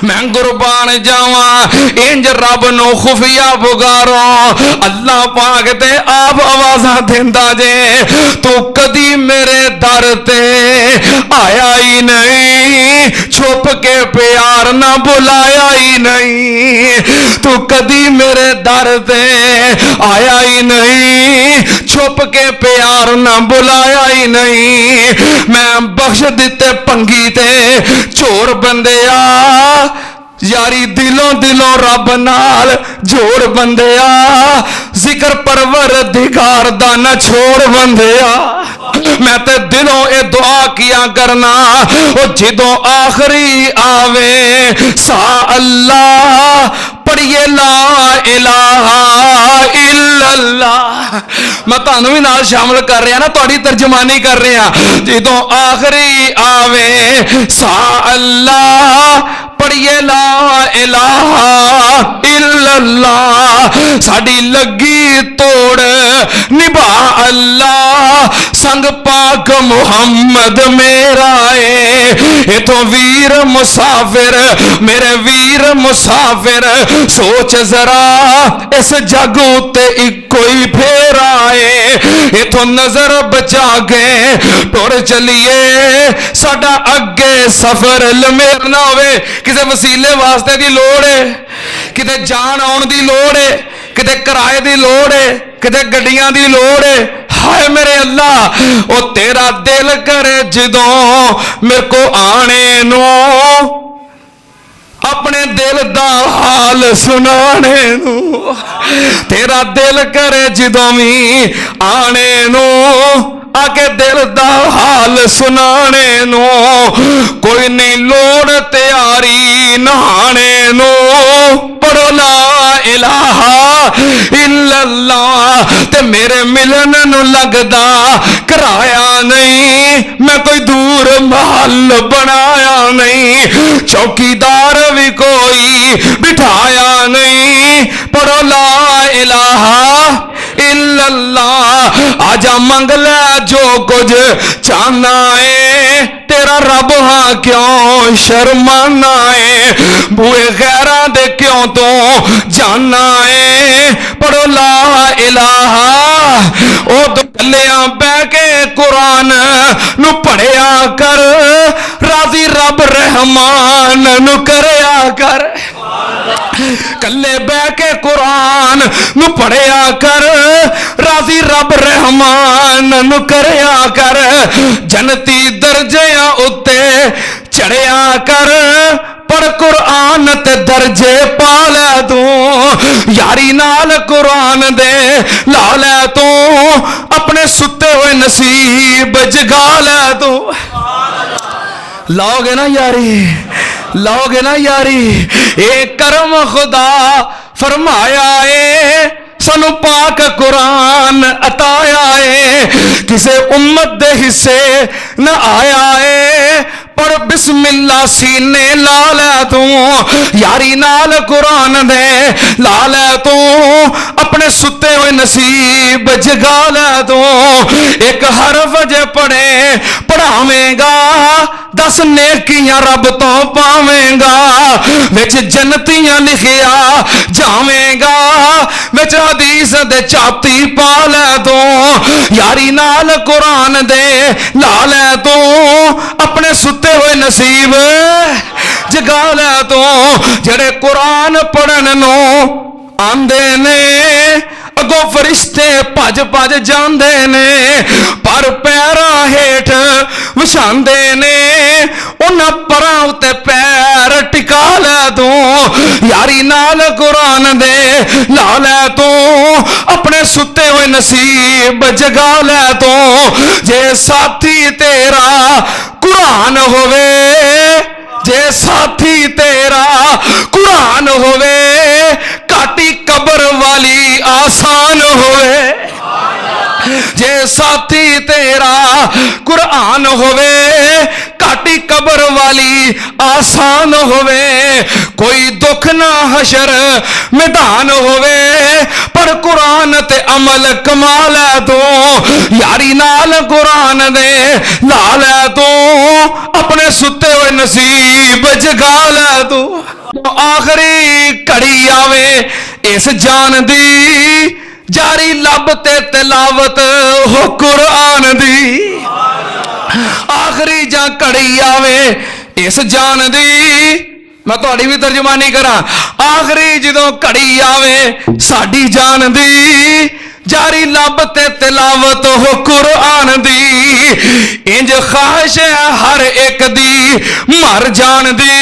मैं कुर्बान जावा इंज रब नो खुफिया पुकारो अल्लाह पाक ते आप आवाज़ां देंदा जे तू कदी मेरे दर ते आया ही नहीं, छुप के प्यार ना बुलाया ही नहीं, तू कदी मेरे दर ते आया ही नहीं, छुप के प्यार ना बुलाया ही नहीं। मैं बख्श दिते पंगी ते चोर बंदिया यारी दिलों दिलों रब नाल जोड़ बंदिया, जिक्र परवरदिगार दा न छोड़ बंदिया। मैं ते दिलों ये दुआ किया करना ओ जिदों आखिरी आवे सा अल्लाह पढ़िए ला इलाहा इल्लल्लाह। मैं तुहानू भी नाल शामिल कर रहा ना, तुहाडी तर्जमानी कर रहा। जिदों आखिरी आवे सा अल्लाह पढ़िए ला इलाहा इल्लल्लाह, साड़ी लगी तोड़ निभा अल्लाह, संग पाक मुहम्मद मेरा है। इथों वीर मुसाफिर मेरे वीर मुसाफिर सोच जरा इस जग उत्ते इको ही फेरा है। इथों नजर बचा के टुर चलिए साडा अगे सफर लमेर ना होवे। किसी वसीले वास्ते दी लोड़ है, किते जान आउण दी लोड़ है, किते किराए दी लोड़ है, किते गड्डियां दी लोड़ है। हाय मेरे अल्लाह ओ तेरा दिल करे जदों मेरे को आने नो अपने दिल दा हाल सुनाने नू, तेरा दिल करे जदों भी आने नो आके दिल दा हाल सुनाने नो। कोई नहीं लोड़ तैयारी नहाने नो, पढ़ो ला इलाहा इल्लल्लाह। ते मेरे मिलन नू लगदा कराया नहीं, मैं कोई दूर महल बनाया नहीं, चौकीदार भी कोई बिठाया नहीं, पढ़ो ला इलाहा इल्लल्लाह। आजा मंग ले जो कुछ चाहना है, तेरा रब हाँ क्यों शर्माना है, बुए गैरा दे क्यों तो जाना है, पढ़ो ला इलाहा। ओ तो कलियां बह के कुरान नू पढ़िया कर, राजी रब रहमान नू करया कर। कल्ले बह के कुरान नू पढ़िया कर, राजी रब रहमान नू करया कर। जनती दर्जियां उत्ते चढ़िया कर, पढ़ कुरान ते दर्जे पा लै तू, यारी नाल कुरान दे ला लै तू, अपने सुते हुए नसीब जगा लै तू। लाओगे ना यारी, लाओगे ना यारी। एक करम खुदा फरमाया है, सानू पाक कुरान अताया है, किसे उम्मत दे हिस्से न आया है, पर बिस्मिल्लाह सीने ला लै तू, यारी नाल कुरान दे ला लै तू, अपने सुते हुए नसीब जगा लै तू। एक हरफ जे पढ़े पढ़ावेगा, 10 नेकियां रब तो पावेगा, विच जन्नतियां लिखिया जावेगा, विच हदीस दे चाती पा लै तू, यारी नाल कुरान दे ला लै तू, अपने सुते हुए नसीब जगा लै तू। जेड़े कुरान पढ़न नो आंदे ने, अगों फरिश्ते भज भज जांदे ने, पर पैरां हेठ विछांदे ने, उन्हां परां उत्ते पैर टिका लै तू, यारी नाल कुरान दे ला लै तू, अपने सुते हुए नसीब जगा लै तू। जे साथी तेरा कुरान होवे, जे साथी तेरा कुरान होवे, काटी कबर वाली आसान होवे। जे साथी तेरा कुरान होवे, काटी कबर वाली आसान होवे, कोई दुख ना हशर मैदान होवे, पढ़ कुरान ते अमल कमाल है तू, यारी नाल कुरान दे लाल है तू, अपने सुते हुए नसीब जगा ले तू। आखिरी घड़ी आवे इस जान दी, जारी लब ते तिलावत हो कुरान दी। आखिरी जा घड़ी आवे इस जान दी, मैं थोड़ी भी तर्जुमानी करा, आखिरी जदों घड़ी आवे साडी जान दी, जारी लब ते तिलावत हो कुरान दी। इंज ख्वाहिश है हर एक दी मर जान दी,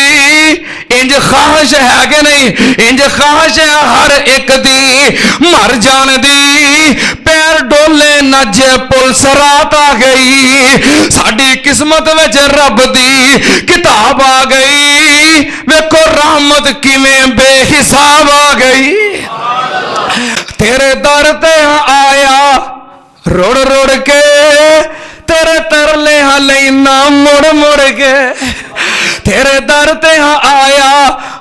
इंज ख्वाहिश है कि नहीं, इंज ख्वाहिश है हर एक दी मर जान दी। पैर डोले नजे पुलिस रात आ गई, साडी किस्मत विच रब दी किताब आ गई, वेखो रहमत किवें बेहिसाब आ गई। तेरे दर ते आया रुड़ रुड़ के, तेरे तरले लेना मुड़ मुड़ के, तेरे दर ते आया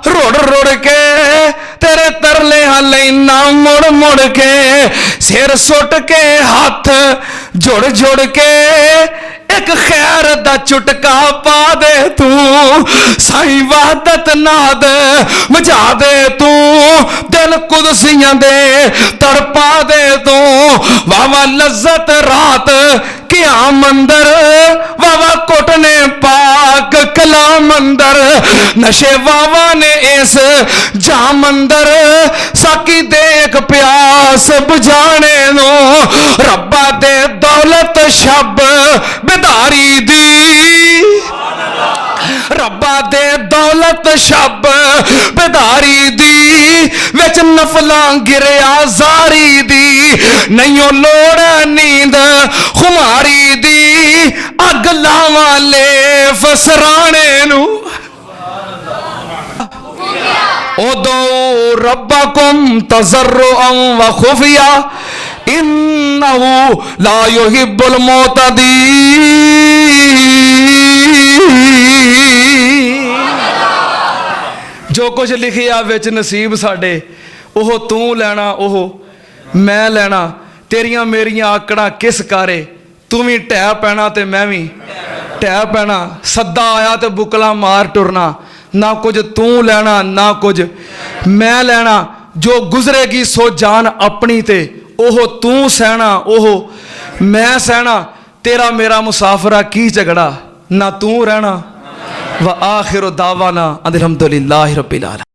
रुड़ रुड़ के, तेरे तरले लेना मुड़ मुड़ के, सिर सुट के हाथ जुड़ जुड़ के, एक खैर दा चुटका पा दे तू, साईं वहदत नाद मचा दे तू, दिल कुदसियां दे तड़पा दे तू। वावा लज्जत रात क्या मंदर, वावा कोटने पाक कलाम अंदर, नशे वावा ने इस जामंदर, साकी देख प्यास बुझाने नो, रब्बा दे दौलत शब बेदारी दी, रब्बा दे दौलत शब बेदारी दी, विच नफलां गिरिया जारी दी, नहीं लोड़ नींद खुमारी दी, अग लावा ले फसराने नू। उदो रब्बकुम तज़र्रुअन व खुफिया, इन्नहु ला युहिब्बुल मुअतदीन। जो कुछ लिखिया विच नसीब साडे, ओह तू लैना ओह मैं लैना, तेरियां मेरियां आकड़ा किस कारे, तू भी ढह पैना ते मैं भी ढह पैना, सद्दा आया ते बुकला मार टुरना, ना कुछ तू लैना ना कुछ मैं लैना, जो गुजरेगी सो जान अपनी ते ओह तू सहना ओह मैं सहना, तेरा मेरा मुसाफरा की झगड़ा, ना तू रहना। व आखिर दावाना अल्हम्दुलिल्लाहि रब्बिल आलमीन।